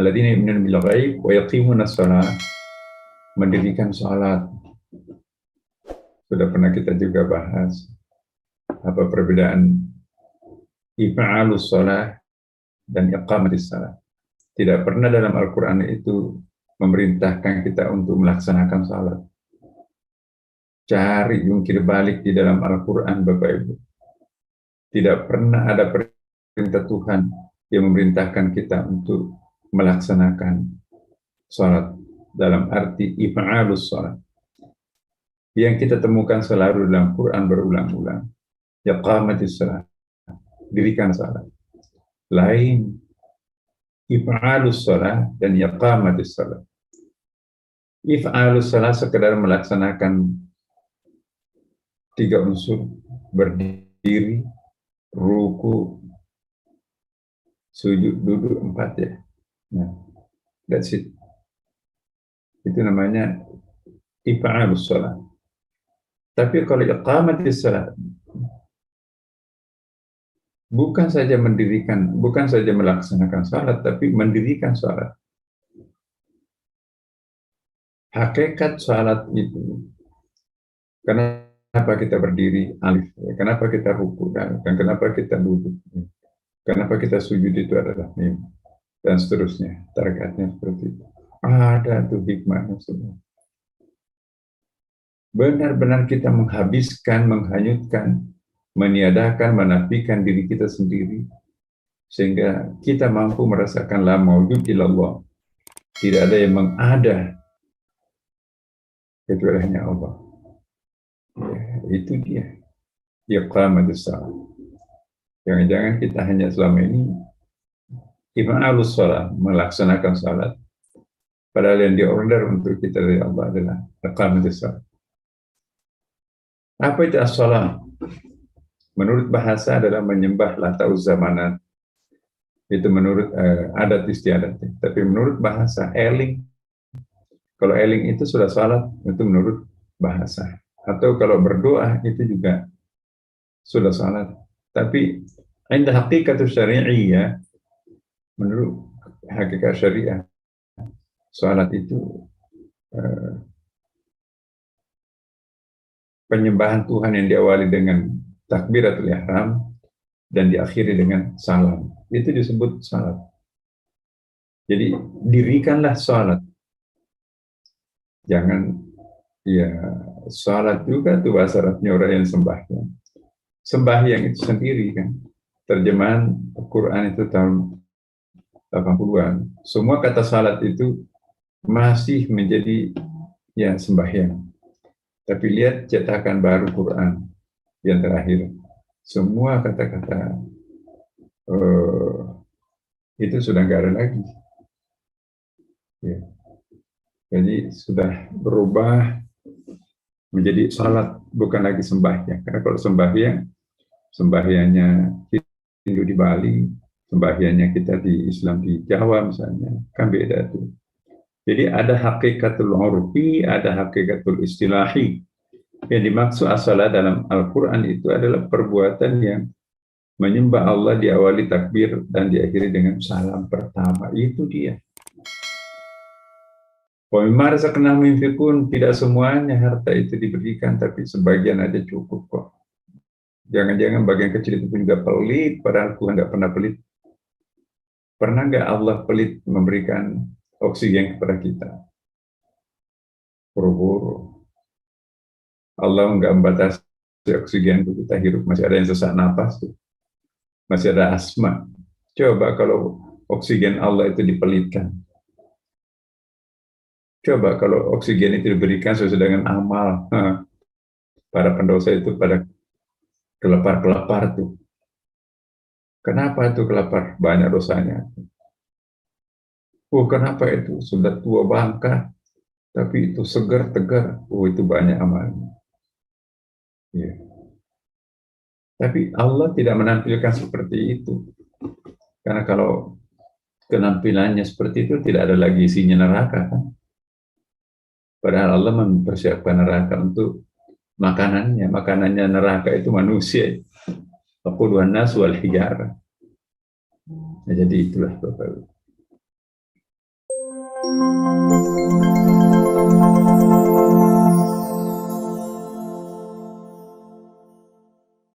Alladzina yu'minuna bil ghaib wa yaqimuna shalah, mendirikan salat. Sudah pernah kita juga bahas apa perbedaan if'alus shalah dan iqamatis shalah. Tidak pernah dalam Al-Quran itu memerintahkan kita untuk melaksanakan salat. Cari jungkir balik di dalam Al-Quran, Bapak Ibu. Tidak pernah ada perintah Tuhan yang memerintahkan kita untuk melaksanakan salat dalam arti if'alus salat. Yang kita temukan selalu dalam Quran berulang-ulang. Iqamatis salat, dirikan salat. Lain if'alus salat dan iqamatis salat. If'alus salat sekedar melaksanakan 3 unsur: berdiri, ruku, sujud, duduk, 4 ya. Nah, that's it. Itu namanya if'alus salat. Tapi kalau iqamatis salat, bukan saja mendirikan, bukan saja melaksanakan salat, tapi mendirikan salat. Hakikat salat itu, kenapa kita berdiri, alif, kenapa kita ruku, dan kenapa kita duduk, kenapa kita sujud, itu adalah mim, dan seterusnya, targetnya seperti itu. Ada tuh hikmahnya semua. Benar-benar kita menghabiskan, menghanyutkan, meniadakan, menafikan diri kita sendiri, sehingga kita mampu merasakan la maujud illallah, tidak ada yang mengada kecuali hanya Allah. Ya, itu dia iqamatus shalah. Jangan-jangan kita hanya selama ini if'alus shalah, melaksanakan salat, padahal yang diorder untuk kita dari Allah adalah iqamatus shalah. Apa itu as-shalah? Menurut bahasa adalah menyembah Lata Uzza Manat. Itu menurut adat istiadat. Tapi menurut bahasa, eling. Kalau eling itu sudah salat, itu menurut bahasa. Atau kalau berdoa, itu juga sudah salat. Tapi indah haqiqatu syari'iyah, menurut hakikat syariah, salat itu penyembahan Tuhan yang diawali dengan takbiratul ihram dan diakhiri dengan salam. Itu disebut salat. Jadi dirikanlah salat. Jangan, ya, salat juga tuh bahasa Arabnya orang yang sembahyang. Sembahyang itu sendiri kan. Terjemahan Al-Quran itu tahun 80-an. Semua kata salat itu masih menjadi ya sembahyang. Tapi lihat cetakan baru Quran yang terakhir. Semua kata-kata itu sudah nggak ada lagi. Ya. Jadi sudah berubah menjadi salat, bukan lagi sembahyang. Karena kalau sembahyangnya Hindu di Bali, sembahyangnya kita di Islam di Jawa misalnya, kan beda tuh. Jadi ada hakikatul urfi, ada hakikatul istilahi. Yang dimaksud as-salat dalam Al-Quran itu adalah perbuatan yang menyembah Allah diawali takbir dan diakhiri dengan salam pertama. Itu dia. Wa mimma razaqnahum yunfiqun, tidak semuanya harta itu diberikan, tapi sebagian aja cukup kok. Jangan-jangan bagian kecil itu pun juga pelit, padahal Tuhan nggak pernah pelit. Pernah nggak Allah pelit memberikan oksigen kepada kita? Buru-buru. Allah nggak membatasi oksigen untuk kita hidup. Masih ada yang sesak napas tuh. Masih ada asma. Coba kalau oksigen Allah itu dipelitkan. Coba kalau oksigen itu diberikan sesuai dengan amal. Para pendosa itu pada kelepar-kelepar tuh. Kenapa itu kelepar? Banyak dosanya. Kenapa itu? Sudah tua bangka, tapi itu segar, tegar. Itu banyak amalnya. Ya. Tapi Allah tidak menampilkan seperti itu. Karena kalau penampilannya seperti itu, tidak ada lagi isinya neraka. Kan? Padahal Allah mempersiapkan neraka untuk makanannya. Makanannya neraka itu manusia. Waquduhan nas wal hijarah. Jadi itulah Bapak.